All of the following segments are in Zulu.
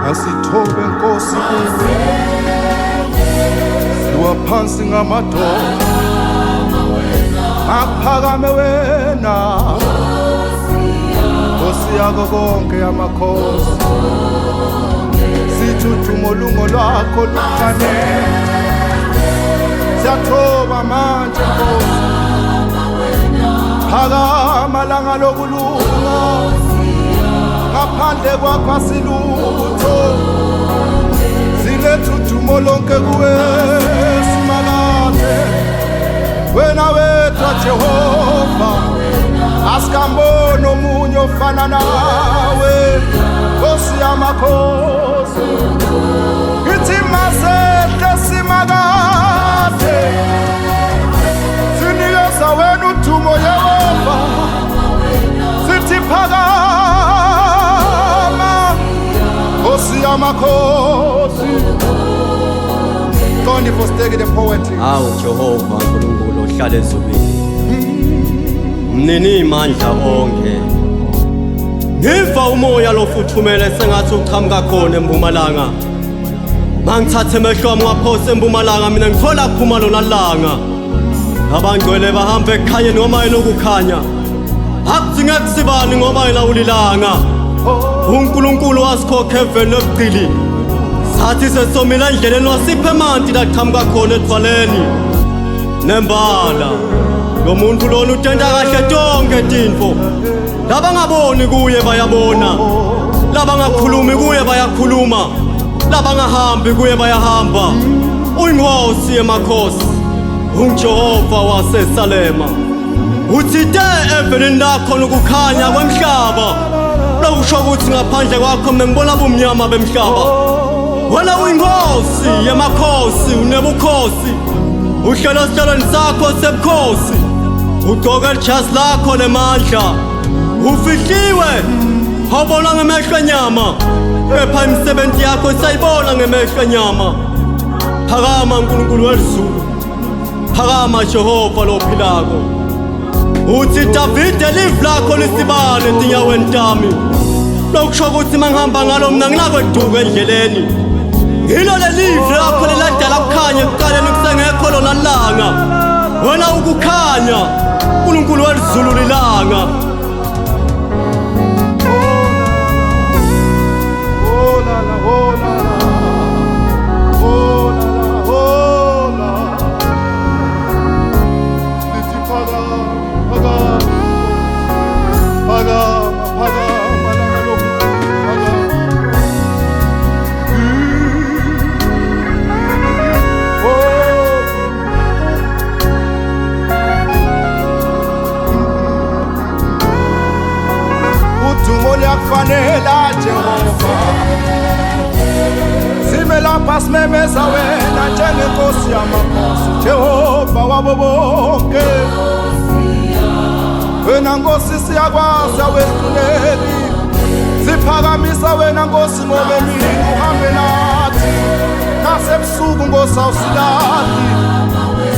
asithobe Nkosi siwa phansi ngamadolo akuphakame wena Nkosi yako konke amakhosi sithi udumo lungo lwakho lufanele siyathoba manje Nkosi phakama langa lokulunga ngaphandle kwakho asilutho siletha udumo lonke kuwe simakade wena wedwa Jehova asikambona omunye ofana nawe Nkosi yamakhosi ithi masehle simakade sinikeza wena udumo Yehova sithi phakama Nkosi yamakhosi. Tony Fostegi the poet. Awu Jehova uNkulunkulu ohlala ezulwini mnini mandla onke ngiva umoya lofuthumele sengathi uqhamuka khona eMpumalanga mangithathe emehlo ami ngaphosa eMpumalanga mina ngithola kuphuma lona langa abangcwele bahamba ekhanyeni ngoba elokukhanya akudingeki kusibani ngoba elawulilanga uNkulunkulu wasikhokha eveni lobuqili sathi sesomila endleleni wasiphe amanti laqhamuka khona edvaleni nembala lo muntu lona utenda kahle tonke tinfo laba ngaboni kuye bayabona laba ngakhulumi kuye bayakhuluma laba ngahambi kuye bayahamba uyiNkosi emakhosi uJehova waseSalema uthite evenini lakho ukukhanya kwemhlaba lokusho ukuthi ngaphandle kwakho ngibona ubumnyama bemhlaba wena uyiNkosi yemakhosi unebukhosi uhlelo sihlalweni sakho sebukhosi ugqoka ijazi lakho lemandla ufihliwe awubona ngemehlo enyama kepha imisebenzi yakho sayibona ngemehlo enyama phakama uNkulunkulu wezulu phakama Jehova lophilako uthi David live lakho lisibane tinyaweni tami lokusho ukuthi mangihamba ngalo mina ngilakweduka endleleni ngilo lelive lakho leladala kukhanya ekuqaleni kusengekho lona langa wena ukukhanya uNkulunkulu wezulu lilanga Fanela Jehova simela simemeza wena njengenkosi yamakhosi Jehova wabo bonke wena Nkosi siyakwazi awesithuleli siphakamisa wena Nkosi ngoba emini uhambe nathi nasebusuku Nkosi awusilahli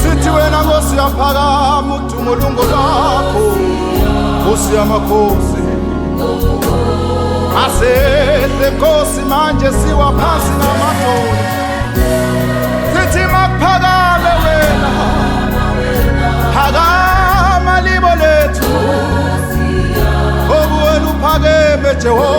sithi wena Nkosi yaphakama udumo lungo lwakho Nkosi yamakhosi asehle Nkosi manje siwa phansi ngamadolo sithi makuphakame wena phakama libo lethu ngoba wena uphakeme Jehova